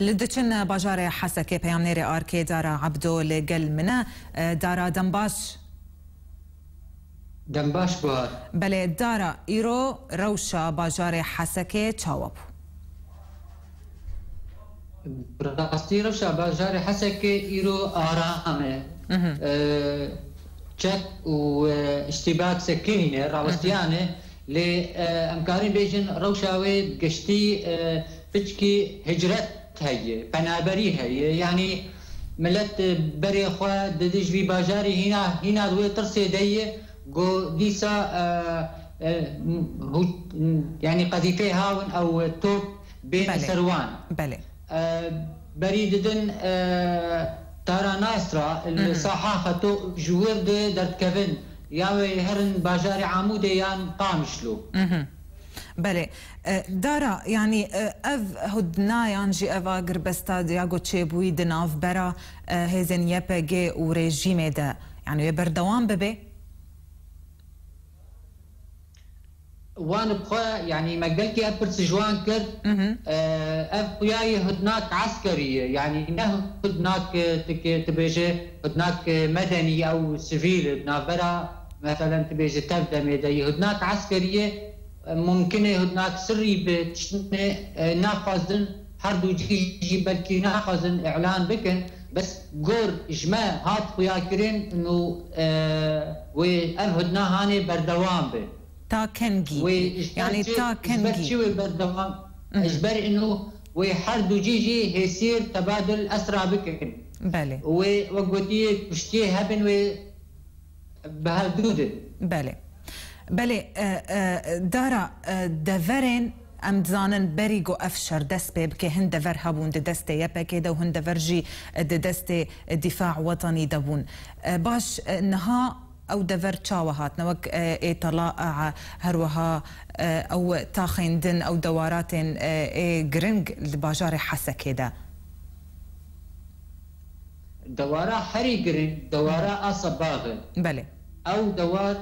لدچن باجار حسکه پیامنیر آرکی دارا عبدو لگل منه دارا دنباش بار بله دارا ایرو روشا باجار حسکه چاوب براستی روشا باجار حسکه ایرو آرامه چک و اشتباك سكينه راوستيانه لامكاري بيجن روشاوي قشتي بتشكي هجرت هي بنابري هي يعني ملت بري اخوا ددج في باجاري هنا دوي ترسي دي جو ديسا يعني قذيفه هاون او توب بين بله. سروان بله بريددن تارا ناصرة الصحافة تو جورد درت كفن ياوي هرن باجاري عمودي يان قامشلو بله دارا يعني اف هدنا يانجي اف اگر بستا دياغو تشيبوي دناف برا هزن يبجي وريجيمي ده يعني يبردوان ببي وان بخوا يعني مقالكي ابرس جوان كرد اف وياي هدناك عسكريه يعني نه هدناك تبيجي هدناك مدني او سيفيل بنافرا مثلا تبيجي تبدا ميدي هدناك عسكريه ممكن هدناك سري بتشنه ناقصن هردو جي بلكي ناقصن اعلان بكن بس جور اجماع هات خويا كرين انه واف هدنا هاني بردوام به تا كنجي يعني تا كنجي شو بردوام اجبر انه وحردو جيجي هيصير تبادل اسرع بكن بله وقتي بشتي هبن و بهالدود بله بله دارا دفرن ام زانن بريغو افشر دست بك هند دفر هبون دست يبك ده وهند دفرجي دست دفاع وطني دبون باش نها او دفر تشاوهات نوك طلاء هروها او تاخين دن او دوارات جرنج الباجار حسكه ده دوارا حري جرنج دوارا اصباغ بله او دوار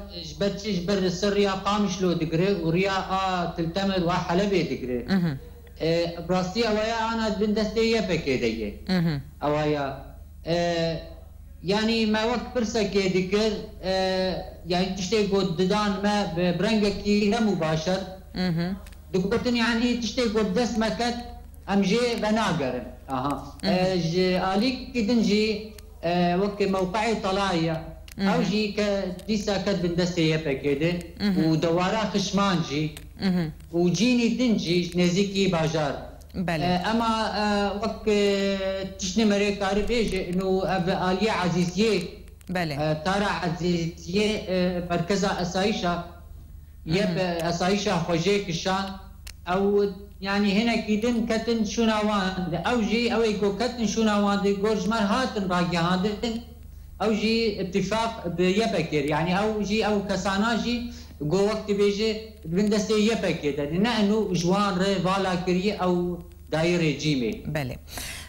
جبر السريا قامش لو دقري وريا تلتمر وحلبي دقري براستي اويا انا بندستي يبكي اويا يعني ما وقت برسك ذكر يعني تشتي قد ددان ما برنجك لا مباشر دكتورتني يعني تشتي قد دس مكت امجي بناقر اليك كدنجي وقت موقعي طلايا او جي كديسا كد بندستي يبكي ودوارا خشمانجي وجيني دنجي نزيكي باجار بله اما وقت تشني مريك عارف ايش انه اليا عزيزيه بله ترى عزيزيه مركز اسايشا يب اسايشا خوجيك الشان او يعني هنا كيدن كتن شوناوان او جي او يقول كتن شوناوان دي جورجمان هاتن باقي هادن او جي اتفاق بيبكر يعني او جي او كساناجي جو وقت بيجي بندستي يبكر لانه جوان ري فالا كري او دايره جيمي بله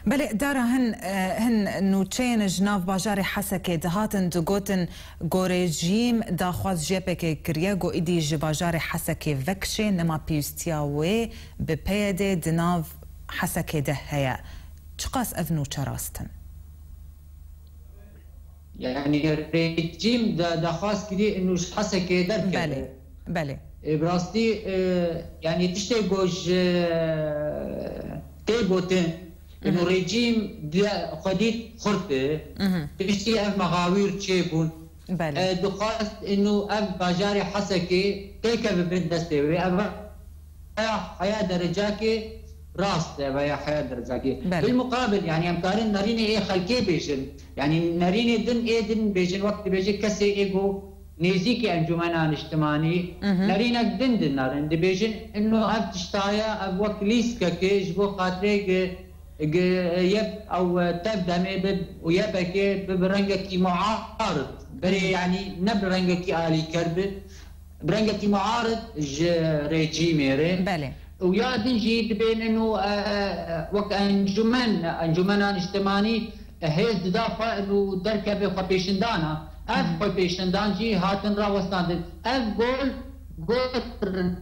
بله دارا هن نوتشين جناف باجاري حسكه دهاتن دغوتن غوريجيم دا خواز جيبك كرياغو ايدي جباجاري حسكه فكشي نما بيستياوي ببيده دناف حسكه دهيا تشقاس افنو تشراستن يعني الريجيم دا خاص كده انه حسكه دركه بله بله براستي يعني تشتي جوج تيبوتن انه ريجيم خديت خرطه تشتي اف مغاوير تشيبون بله دخاست انه اف باجاري حسكه تيكا ببندستي حياه درجاكي راست يا حياه درجاكي بالمقابل يعني امكارن ناريني ايه خلكي بيجن يعني ناريني دن ايه دن بيجن وقت بيجي كسي ايجو نيزيكي انجمنان اجتماعي نارينك دن نارين دبيجن انه اب تشتايا اب وقت ليسكا كي جبو خاطري يب او تبدا مي ويبكي برنجكي معارض بري يعني نبرنجكي الي كرب برنجكي معارض ريجيميري بله ويا دنجي تبين انه وقت انجمنان اجتماعي هيز دافع انه دركه بخبيشندانا اف بيشندان جي هاتن راوستان اف جول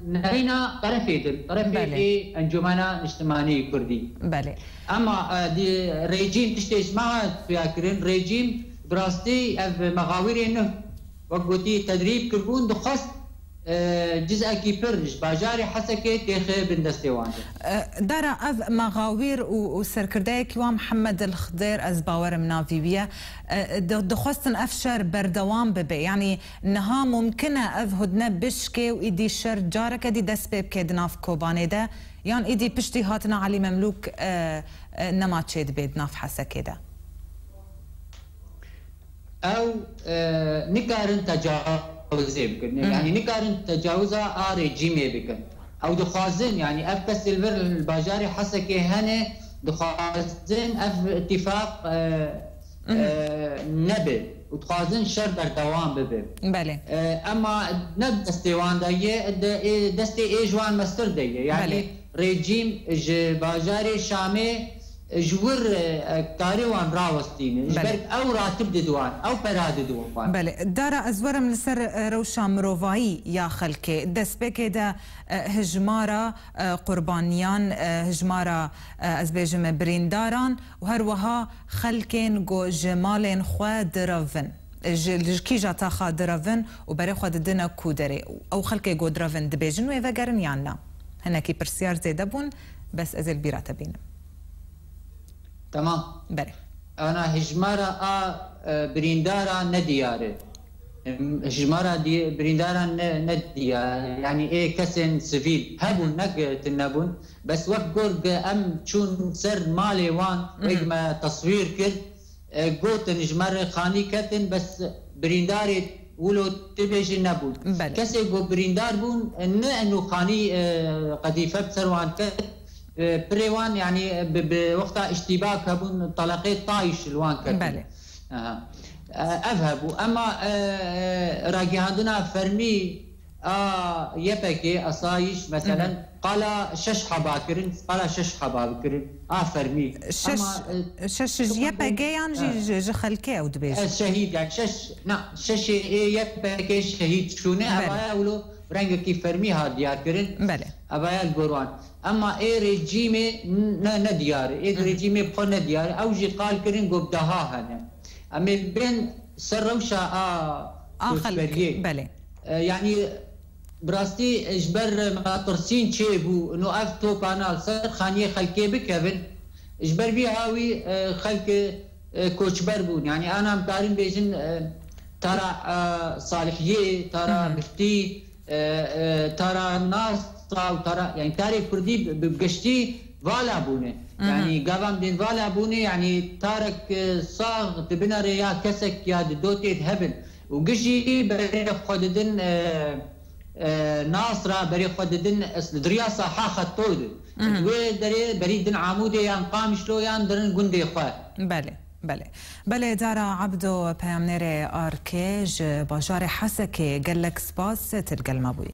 نهينا طرفي انجمنا اجتماعي كردي. بله. اما دي ريجيم تشتيش معها فياكرين ريجيم براستي اف مغاوير انه وقتي تدريب كربون دخست جزء كيبرج باجاري حسكي تيخي بندستيوان دارا اف مغاوير وسركردايك محمد الخضير از باور منافيبيا دخستن افشر بردوام ببي يعني نها ممكنه اف هدنا بشكي وايدي شر جارك دي دسبيب كدناف كوباني ده يعني ايدي بشتي هاتنا علي مملوك نما تشيد بيدناف حسكي ده او نكارن تجاوزي بكن يعني نكارن تجاوزها ريجيمي بكن او دخازن يعني اف كسلفر الباجاري حسكي هنه دخازن اف اتفاق نبي وتخازن شر بردوام ببي بله اما ند دستيوان دايه دستي ايجوان مستر دايه يعني بله. ريجيم باجاري شامي جور كاروان راوستين جبرك او راتب ددوان او براد دوان بله دارا ازور من سر روشا مروفاي يا خلكي دسبك دا هجمارا قربانيان هجمارا ازبيجم برينداران وهروها خلكين جو جمالين خوا درافن كي جاتا خا درافن وبري خوا دنا كودري او خلكي جو درافن دبيجن ويفغرن يانا هنا كي برسيار زيدبون بس ازل بيراتا بينم تمام بله انا هجمارا بريندارا ندياره هجمارا دي بريندارا ندياره يعني ايه كسن سفيل هبون نك تنبون بس وقت قرق ام تشون سر مالي وان ويجما تصوير كل قوت نجمار خاني كتن بس برينداري ولو تبيش نبون كسي قو بريندار بون انه خاني قديفه بسروان كت بريوان يعني بوقتها اشتباك هبون طلقات طايش الوان كتن بله اذهبوا اما راجي عندنا فرمي يبكي اصايش مثلا قال شش حباكرن قال شش حباكرن فرمي شش يبكي يعني جي خلكي او دبيج الشهيد يعني شش نعم شش يبكي شهيد شونه ابايا ولو رنگ كي فرمي ها ديار كرن بله ابايا القروان اما اي ريجيمي نديار اي ريجيمي بخو نديار او جي قال كرن قبدها هنا اما بين سروشا خلك بله يعني براستي اجبر ما ترسين تشيبو انه اف تو قناه صار خانيه خلكي بكبن اجبر بي هاوي خلك كوتشبر بون يعني انا مقارن بيجن ترى صالحيه ترى مفتي ترى ناس ترى يعني تاريخ كردي بقشتي فالا بونه يعني قام دين فالا بونه يعني تارك صاغ تبنا ريا كسك يا دوتي هبل وقشي بري خددن ناصرة بري خددن دريا صحا خطود وي دري بريدن عمودي يان قامش لو يان درن قندي خوا بله دارا عبدو پیامنر آرکیج باجار حسکه گلک سپاس تلگل مبوی